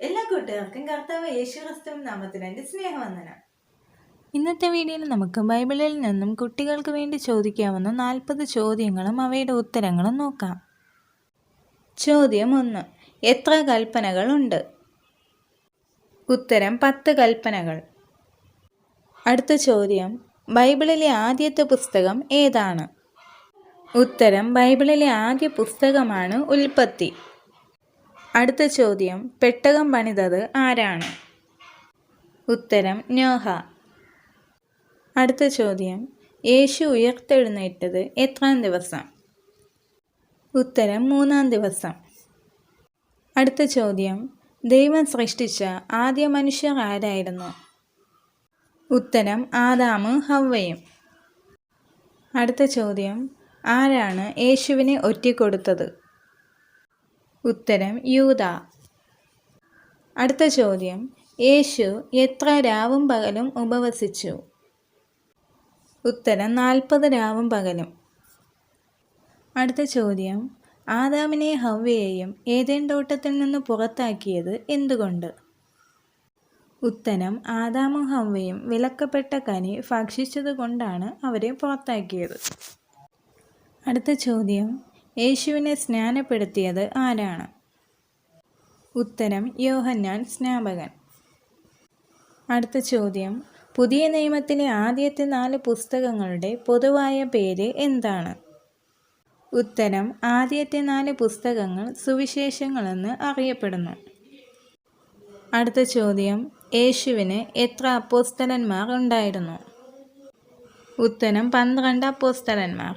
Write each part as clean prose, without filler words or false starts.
എല്ലാ കൂട്ടുകാർക്കും കർത്താവ് യേശുക്രിസ്തുവിൻ നാമത്തിൽ എൻ്റെ സ്നേഹവന്ദനം. ഇന്നത്തെ വീഡിയോയിൽ നമുക്ക് ബൈബിളിൽ നിന്നും കുട്ടികൾക്ക് വേണ്ടി ചോദിക്കാവുന്ന 40 ചോദ്യങ്ങളും അവയുടെ ഉത്തരങ്ങളും നോക്കാം. ചോദ്യം 1. എത്ര കൽപ്പനകൾ ഉണ്ട്? ഉത്തരം 10 കൽപ്പനകൾ. അടുത്ത ചോദ്യം, ബൈബിളിലെ ആദ്യത്തെ പുസ്തകം ഏതാണ്? ഉത്തരം ബൈബിളിലെ ആദ്യ പുസ്തകമാണ് ഉൽപ്പത്തി. അടുത്ത ചോദ്യം, പെട്ടകം പണിതത് ആരാണ്? ഉത്തരം നോഹ. അടുത്ത ചോദ്യം, യേശു ഉയർത്തെഴുന്നേറ്റത് എത്രാം ദിവസം? ഉത്തരം 3-ാം ദിവസം. അടുത്ത ചോദ്യം, ദൈവം സൃഷ്ടിച്ച ആദ്യ മനുഷ്യർ ആരായിരുന്നു? ഉത്തരം ആദാമും ഹവ്വയും. അടുത്ത ചോദ്യം, ആരാണ് യേശുവിനെ ഒറ്റിക്കൊടുത്തത്? ഉത്തരം യൂദ. അടുത്ത ചോദ്യം, യേശു എത്ര രാവും പകലും ഉപവസിച്ചു? ഉത്തരം 40 രാവും പകലും. അടുത്ത ചോദ്യം, ആദാമിനെ ഹവ്വയെയും ഏദൻ തോട്ടത്തിൽ നിന്ന് പുറത്താക്കിയത് എന്തുകൊണ്ട്? ഉത്തരം ആദാമും ഹവ്വയും വിലക്കപ്പെട്ട കനി ഭക്ഷിച്ചതുകൊണ്ടാണ് അവരെ പുറത്താക്കിയത്. അടുത്ത ചോദ്യം, യേശുവിനെ സ്നാനപ്പെടുത്തിയത് ആരാണ്? ഉത്തരം യോഹന്നാൻ സ്നാപകൻ. അടുത്ത ചോദ്യം, പുതിയ നിയമത്തിലെ ആദ്യത്തെ 4 പുസ്തകങ്ങളുടെ പൊതുവായ പേര് എന്താണ്? ഉത്തരം ആദ്യത്തെ 4 പുസ്തകങ്ങൾ സുവിശേഷങ്ങളെന്ന് അറിയപ്പെടുന്നു. അടുത്ത ചോദ്യം, യേശുവിന് എത്ര അപ്പോസ്തലന്മാർ ഉണ്ടായിരുന്നു? ഉത്തരം 12 അപ്പോസ്തലന്മാർ.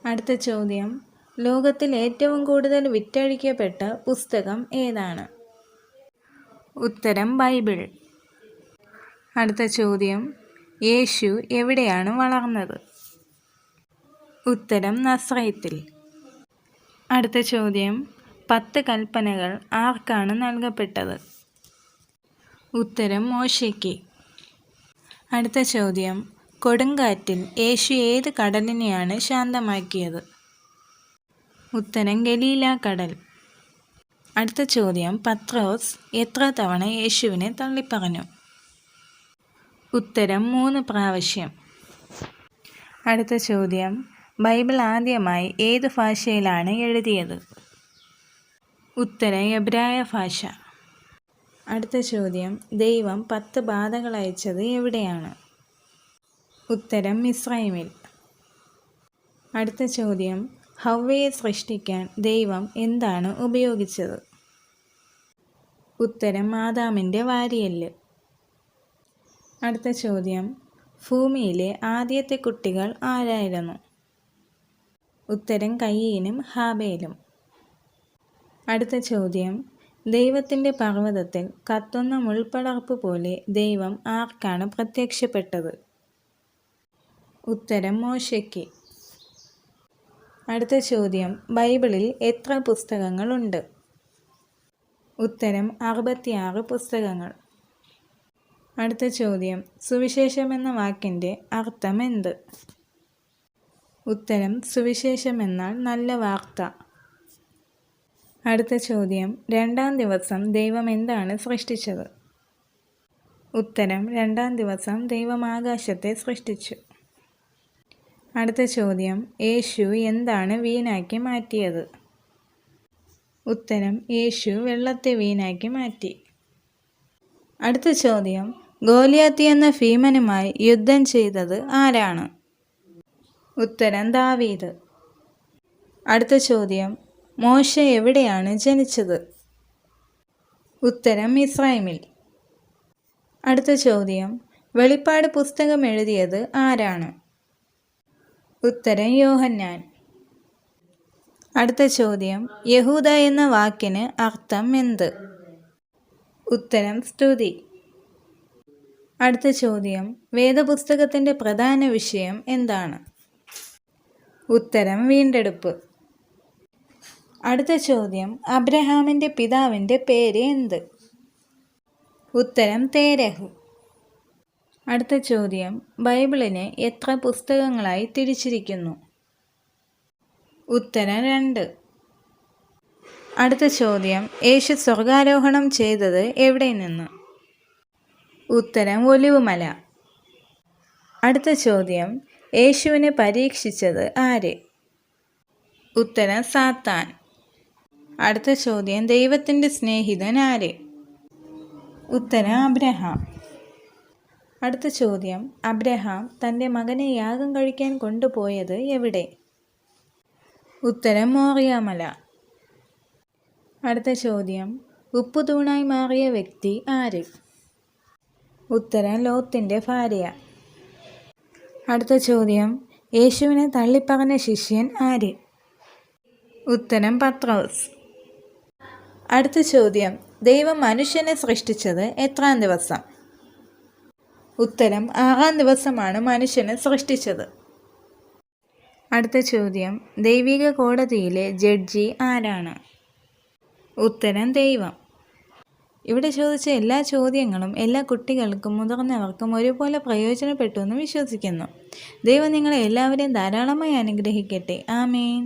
അടുത്ത ചോദ്യം, ലോകത്തിൽ ഏറ്റവും കൂടുതൽ വിറ്റഴിക്കപ്പെട്ട പുസ്തകം ഏതാണ്? ഉത്തരം ബൈബിൾ. അടുത്ത ചോദ്യം, യേശു എവിടെയാണ് വളർന്നത്? ഉത്തരം നസ്രയത്തിൽ. അടുത്ത ചോദ്യം, 10 കൽപ്പനകൾ ആർക്കാണ് നൽകപ്പെട്ടത്? ഉത്തരം മോശയ്ക്ക്. അടുത്ത ചോദ്യം, കൊടുങ്കാറ്റിൽ യേശു ഏത് കടലിനെയാണ് ശാന്തമാക്കിയത്? ഉത്തരം ഗലീല കടൽ. അടുത്ത ചോദ്യം, പത്രോസ് എത്ര തവണ യേശുവിനെ തള്ളിപ്പറഞ്ഞു? ഉത്തരം 3 പ്രാവശ്യം. അടുത്ത ചോദ്യം, ബൈബിൾ ആദ്യമായി ഏത് ഭാഷയിലാണ് എഴുതിയത്? ഉത്തരം എബ്രായ ഭാഷ. അടുത്ത ചോദ്യം, ദൈവം 10 ബാധകൾ അയച്ചത് എവിടെയാണ്? ഉത്തരം മിസ്രൈമിൽ. അടുത്ത ചോദ്യം, ഹവ്വയെ സൃഷ്ടിക്കാൻ ദൈവം എന്താണ് ഉപയോഗിച്ചത്? ഉത്തരം ആദാമിൻ്റെ വാരിയെല്ല്. അടുത്ത ചോദ്യം, ഭൂമിയിലെ ആദ്യത്തെ കുട്ടികൾ ആരായിരുന്നു? ഉത്തരം കയീനും ഹാബേലും. അടുത്ത ചോദ്യം, ദൈവത്തിൻ്റെ പർവ്വതത്തിൽ കത്തുന്ന മുൾപ്പടർപ്പ് പോലെ ദൈവം ആർക്കാണ് പ്രത്യക്ഷപ്പെട്ടത്? ഉത്തരം മോശയ്ക്ക്. അടുത്ത ചോദ്യം, ബൈബിളിൽ എത്ര പുസ്തകങ്ങളുണ്ട്? ഉത്തരം 66 പുസ്തകങ്ങൾ. അടുത്ത ചോദ്യം, സുവിശേഷം എന്ന വാക്കിൻ്റെ അർത്ഥം എന്ത്? ഉത്തരം സുവിശേഷം എന്നാൽ നല്ല വാർത്ത. അടുത്ത ചോദ്യം, 2-ാം ദിവസം ദൈവം എന്താണ് സൃഷ്ടിച്ചത്? ഉത്തരം 2-ാം ദിവസം ദൈവം ആകാശത്തെ സൃഷ്ടിച്ചു. അടുത്ത ചോദ്യം, യേശു എന്താണ് വീഞ്ഞാക്കി മാറ്റിയത്? ഉത്തരം യേശു വെള്ളത്തെ വീഞ്ഞാക്കി മാറ്റി. അടുത്ത ചോദ്യം, ഗോലിയാത്ത് എന്ന ഭീമനുമായി യുദ്ധം ചെയ്തത് ആരാണ്? ഉത്തരം ദാവീദ്. അടുത്ത ചോദ്യം, മോശ എവിടെയാണ് ജനിച്ചത്? ഉത്തരം മിസ്രൈമിൽ. അടുത്ത ചോദ്യം, വെളിപ്പാട് പുസ്തകം എഴുതിയത് ആരാണ്? ഉത്തരം യോഹന്നാൻ. അടുത്ത ചോദ്യം, യഹൂദ എന്ന വാക്കിന് അർത്ഥം എന്ത്? ഉത്തരം സ്തുതി. അടുത്ത ചോദ്യം, വേദപുസ്തകത്തിൻ്റെ പ്രധാന വിഷയം എന്താണ്? ഉത്തരം വീണ്ടെടുപ്പ്. അടുത്ത ചോദ്യം, അബ്രഹാമിൻ്റെ പിതാവിൻ്റെ പേര് എന്ത്? ഉത്തരം തേരഹ്. അടുത്ത ചോദ്യം, ബൈബിളിനെ എത്ര പുസ്തകങ്ങളായി തിരിച്ചിരിക്കുന്നു? ഉത്തരം 2. അടുത്ത ചോദ്യം, യേശു സ്വർഗാരോഹണം ചെയ്തത് എവിടെ നിന്ന്? ഉത്തരം ഒലിവുമല. അടുത്ത ചോദ്യം, യേശുവിനെ പരീക്ഷിച്ചത് ആര്? ഉത്തരം സാത്താൻ. അടുത്ത ചോദ്യം, ദൈവത്തിൻ്റെ സ്നേഹിതൻ ആര്? ഉത്തരം അബ്രഹാം. അടുത്ത ചോദ്യം, അബ്രഹാം തൻ്റെ മകനെ യാഗം കഴിക്കാൻ കൊണ്ടുപോയത് എവിടെ? ഉത്തരം മോറിയാമല. അടുത്ത ചോദ്യം, ഉപ്പുതൂണായി മാറിയ വ്യക്തി ആര്? ഉത്തരം ലോത്തിൻ്റെ ഭാര്യ. അടുത്ത ചോദ്യം, യേശുവിനെ തള്ളിപ്പറഞ്ഞ ശിഷ്യൻ ആര്? ഉത്തരം പത്രോസ്. അടുത്ത ചോദ്യം, ദൈവം മനുഷ്യനെ സൃഷ്ടിച്ചത് എത്രാം ദിവസം? ഉത്തരം 6-ാം ദിവസമാണ് മനുഷ്യനെ സൃഷ്ടിച്ചത്. അടുത്ത ചോദ്യം, ദൈവിക കോടതിയിലെ ജഡ്ജി ആരാണ്? ഉത്തരം ദൈവം. ഇവിടെ ചോദിച്ച എല്ലാ ചോദ്യങ്ങളും എല്ലാ കുട്ടികൾക്കും മുതിർന്നവർക്കും ഒരുപോലെ പ്രയോജനപ്പെട്ടു എന്ന് വിശ്വസിക്കുന്നു. ദൈവം നിങ്ങളെ എല്ലാവരെയും ധാരാളമായി അനുഗ്രഹിക്കട്ടെ. ആമേൻ.